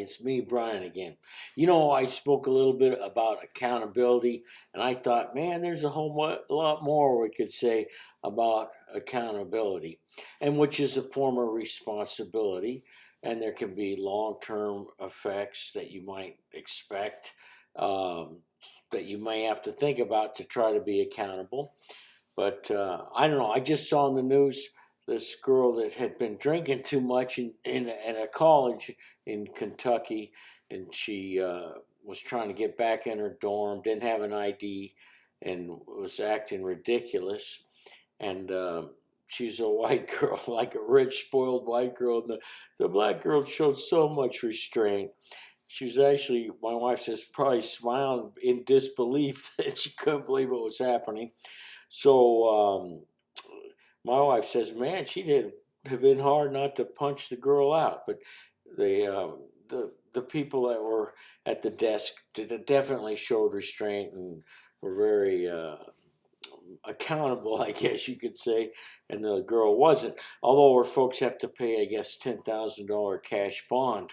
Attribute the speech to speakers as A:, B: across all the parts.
A: it's me, Bryan, again. I spoke a little bit about accountability, and I thought, man, there's a lot more we could say about accountability, and which is a form of responsibility, and there can be long-term effects that you might expect, um, that you may have to think about to try to be accountable. But I don't know. I just saw in the news this girl that had been drinking too much in a college in Kentucky, and she was trying to get back in her dorm, didn't have an ID, and was acting ridiculous. And she's a white girl, like a rich, spoiled white girl. And the black girl showed so much restraint. She was actually, my wife says, probably smiling in disbelief that she couldn't believe what was happening. So my wife says, "Man, she'd have been hard not to punch the girl out." But the people that were at the desk definitely showed restraint and were very accountable, I guess you could say. And the girl wasn't. Although her folks have to pay, I guess, $10,000 cash bond.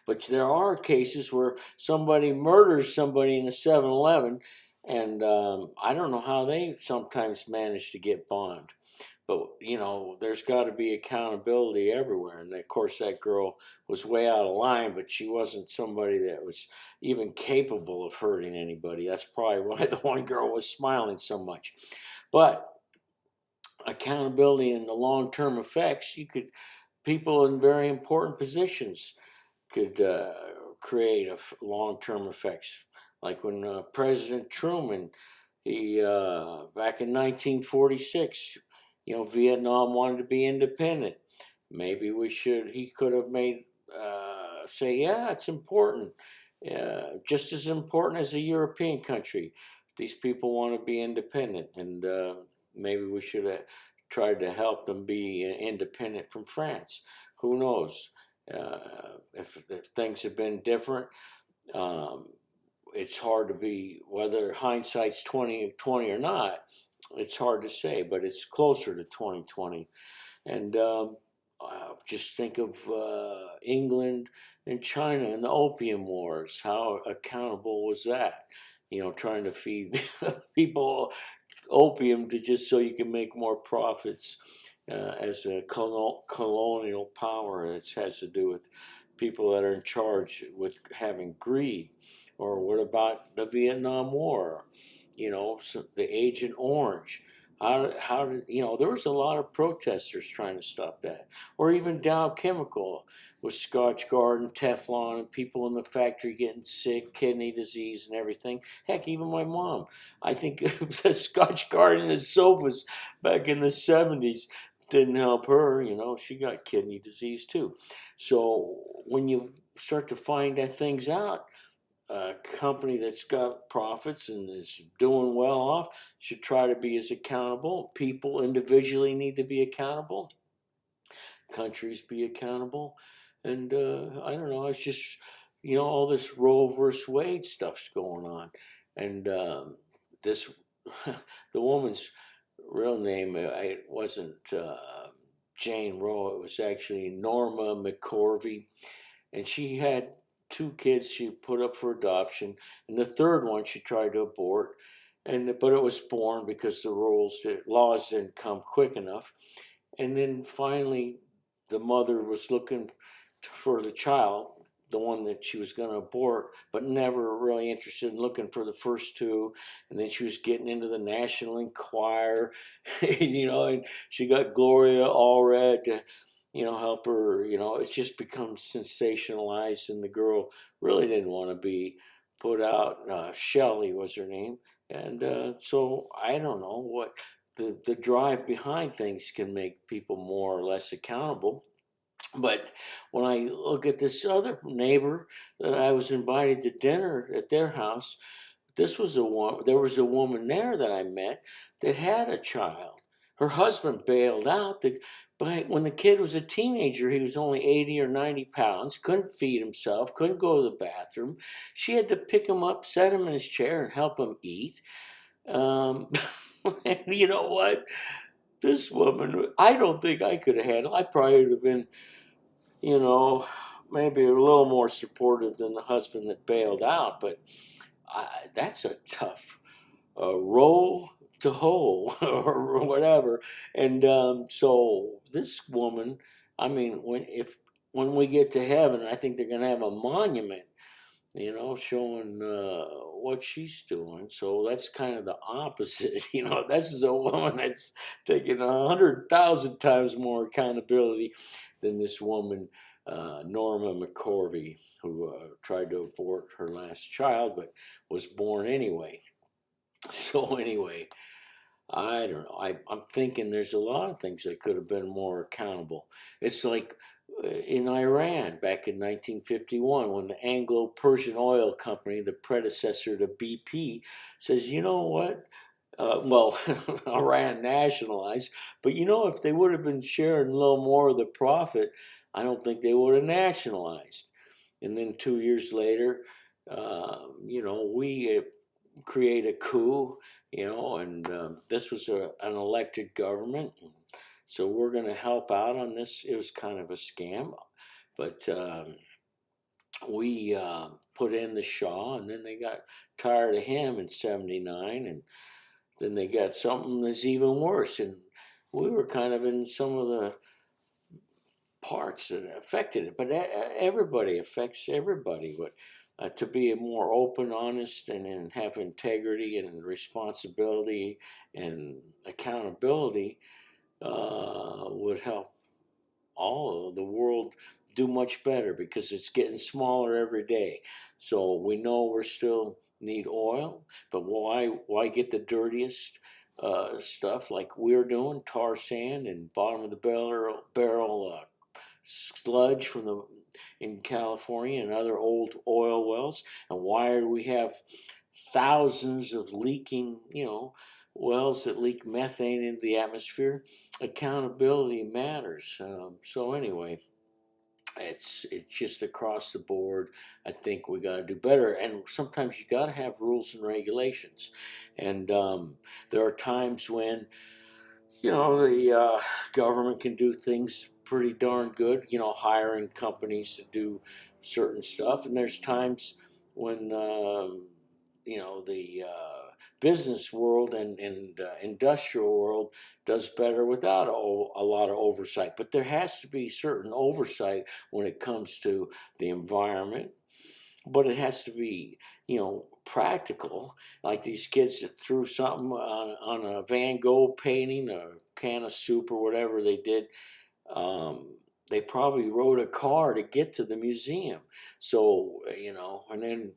A: But there are cases where somebody murders somebody in a 7-Eleven, and I don't know how they sometimes manage to get bond. But, there's got to be accountability everywhere. And of course, that girl was way out of line, but she wasn't somebody that was even capable of hurting anybody. That's probably why the one girl was smiling so much. But accountability and the long-term effects, people in very important positions could create long-term effects. Like when President Truman, he back in 1946, Vietnam wanted to be independent. Maybe he could have made, say, yeah, it's important, just as important as a European country. These people want to be independent, and maybe we should have tried to help them be independent from France. Who knows? If things have been different, um, it's hard to be, whether hindsight's 2020 or not, it's hard to say, but it's closer to 2020. And just think of England and China and the Opium Wars. How accountable was that? Trying to feed people opium to just so you can make more profits. As a colonial power, it has to do with people that are in charge with having greed. Or what about the Vietnam War? So the Agent Orange. How did there was a lot of protesters trying to stop that, or even Dow Chemical with Scotch Guard and Teflon and people in the factory getting sick, kidney disease and everything. Heck, even my mom. I think it was a Scotch Guard in the sofas back in the 70s didn't help her. She got kidney disease too. So when you start to find that things out, a company that's got profits and is doing well off should try to be as accountable. People individually need to be accountable. Countries be accountable. And I don't know, it's just, all this Roe versus Wade stuff's going on. And this, the woman's real name, it wasn't Jane Roe, it was actually Norma McCorvey. And she had 2 kids she put up for adoption, and the third one she tried to abort, but it was born because the laws didn't come quick enough. And then finally, the mother was looking for the child, the one that she was going to abort, but never really interested in looking for the first 2. And then she was getting into the National Enquirer, and she got Gloria Allred to help her. It's just become sensationalized, and the girl really didn't want to be put out. Shelley was her name. And so I don't know what the drive behind things can make people more or less accountable. But when I look at this other neighbor that I was invited to dinner at their house, there was a woman there that I met that had a child. Her husband bailed out. When the kid was a teenager, he was only 80 or 90 pounds, couldn't feed himself, couldn't go to the bathroom. She had to pick him up, set him in his chair, and help him eat. And you know what? This woman, I don't think I could have handled. I probably would have been, maybe a little more supportive than the husband that bailed out, but that's a tough roll to hoe or whatever. And so this woman, I mean, when we get to heaven, I think they're going to have a monument, showing what she's doing. So that's kind of the opposite. This is a woman that's taking 100,000 times more accountability than this woman, Norma McCorvey, who tried to abort her last child but was born anyway. So anyway, I don't know. I'm thinking there's a lot of things that could have been more accountable. It's like in Iran back in 1951 when the Anglo-Persian Oil Company, the predecessor to BP, says, you know what? Well, Iran nationalized, but if they would have been sharing a little more of the profit, I don't think they would have nationalized. And then 2 years later, we create a coup, and this was an elected government. So we're going to help out on this. It was kind of a scam, but we put in the Shah, and then they got tired of him in '79, and then they got something that's even worse. And we were kind of in some of the parts that affected it, but everybody affects everybody. But to be more open, honest, and have integrity and responsibility and accountability would help all of the world do much better, because it's getting smaller every day. So we know we're still need oil, but why get the dirtiest stuff like we're doing, tar sand and bottom of the barrel sludge in California and other old oil wells? And why do we have thousands of leaking, wells that leak methane into the atmosphere? Accountability matters. So anyway, it's just across the board. I think we got to do better, and sometimes you got to have rules and regulations. And there are times when the government can do things pretty darn good, hiring companies to do certain stuff. And there's times when, the business world and industrial world does better without a lot of oversight. But there has to be certain oversight when it comes to the environment. But it has to be, practical. Like these kids that threw something on a Van Gogh painting, a can of soup or whatever they did. They probably rode a car to get to the museum. So, and then,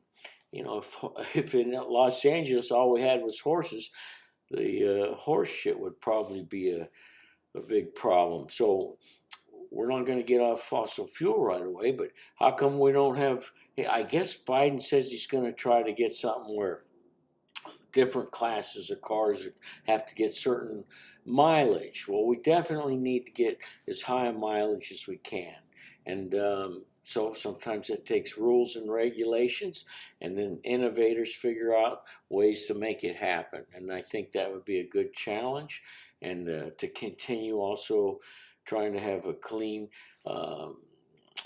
A: if in Los Angeles all we had was horses, the horse shit would probably be a big problem. So we're not going to get off fossil fuel right away, but how come we don't have, I guess Biden says he's going to try to get something where different classes of cars have to get certain mileage. Well, we definitely need to get as high a mileage as we can. And so sometimes it takes rules and regulations, and then innovators figure out ways to make it happen. And I think that would be a good challenge, and to continue also trying to have a clean,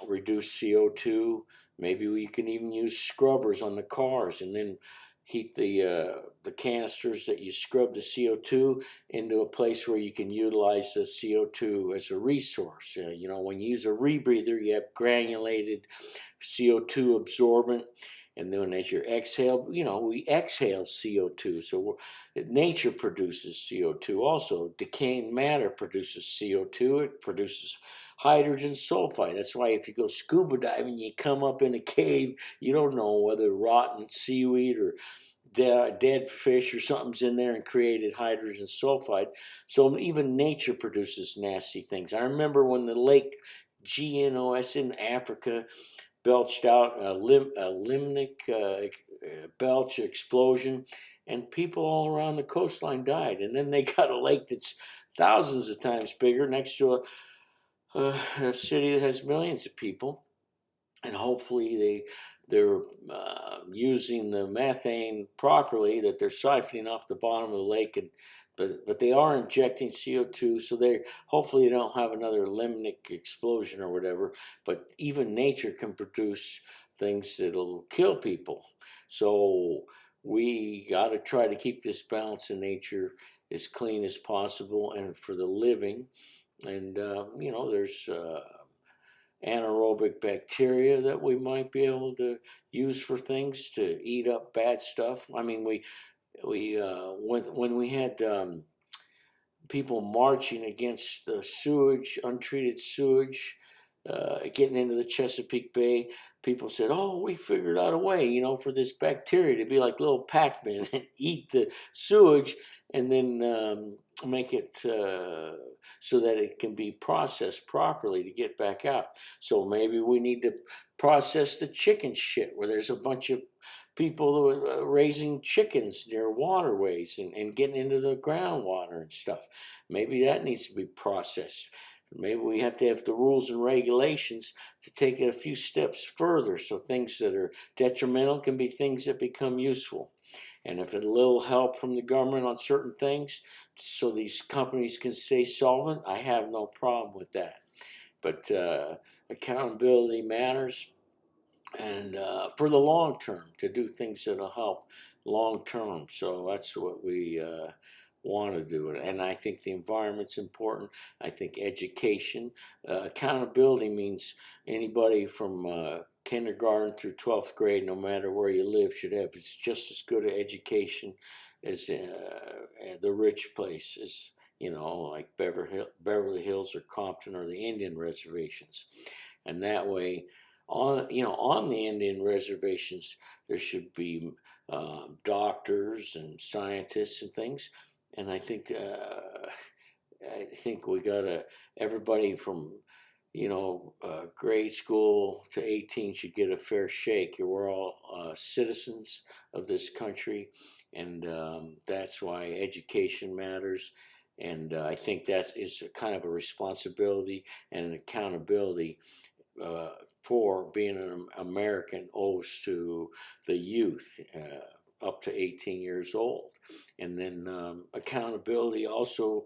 A: reduce CO2. Maybe we can even use scrubbers on the cars, and then heat the canisters that you scrub the CO2 into a place where you can utilize the CO2 as a resource. When you use a rebreather, you have granulated CO2 absorbent, and then as you exhale, we exhale CO2. So nature produces CO2 also. Decaying matter produces CO2. It produces hydrogen sulfide. That's why if you go scuba diving, you come up in a cave, you don't know whether rotten seaweed or dead fish or something's in there and created hydrogen sulfide. So even nature produces nasty things. I remember when the lake Genos in Africa belched out a limnic belch explosion, and people all around the coastline died. And then they got a lake that's thousands of times bigger next to a city that has millions of people, and hopefully they're using the methane properly, that they're siphoning off the bottom of the lake, and but they are injecting CO2, so they hopefully don't have another limnic explosion or whatever. But even nature can produce things that'll kill people, so we got to try to keep this balance in nature as clean as possible and for the living. And there's anaerobic bacteria that we might be able to use for things to eat up bad stuff. I mean, we when we had people marching against the sewage, untreated sewage, getting into the Chesapeake Bay, people said, "Oh, we figured out a way, for this bacteria to be like little Pac-Man and eat the sewage, and then make it so that it can be processed properly to get back out." So maybe we need to process the chicken shit, where there's a bunch of people raising chickens near waterways and getting into the groundwater and stuff. Maybe that needs to be processed. Maybe we have to have the rules and regulations to take it a few steps further, so things that are detrimental can be things that become useful. And if a little help from the government on certain things so these companies can stay solvent, I have no problem with that. But accountability matters, and for the long term, to do things that'll help long term. So that's what we want to do. And I think the environment's important. I think education, accountability means anybody from kindergarten through 12th grade, no matter where you live, should have just as good an education as the rich places, like Beverly Hills or Compton or the Indian reservations. And that way, on the Indian reservations, there should be doctors and scientists and things. And I think we gotta, everybody from grade school to 18 should get a fair shake. We're all citizens of this country, and that's why education matters. And I think that is a kind of a responsibility and an accountability for being an American owes to the youth up to 18 years old. And then accountability also,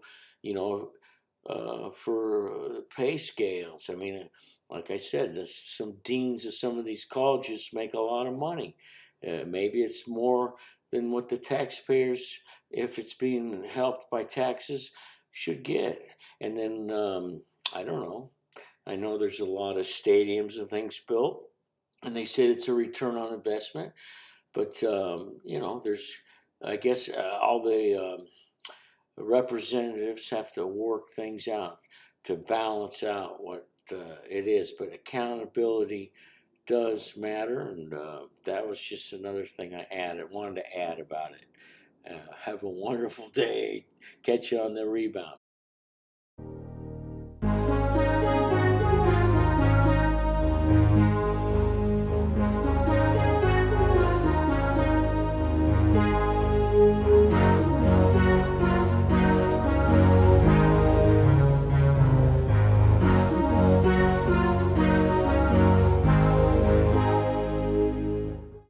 A: for pay scales. I mean, like I said, some deans of some of these colleges make a lot of money. Maybe it's more than what the taxpayers, if it's being helped by taxes, should get. And then, I don't know. I know there's a lot of stadiums and things built, and they said it's a return on investment. But there's, I guess, all the representatives have to work things out to balance out what it is. But accountability does matter, and that was just another thing I wanted to add about it. Have a wonderful day. Catch you on the rebound.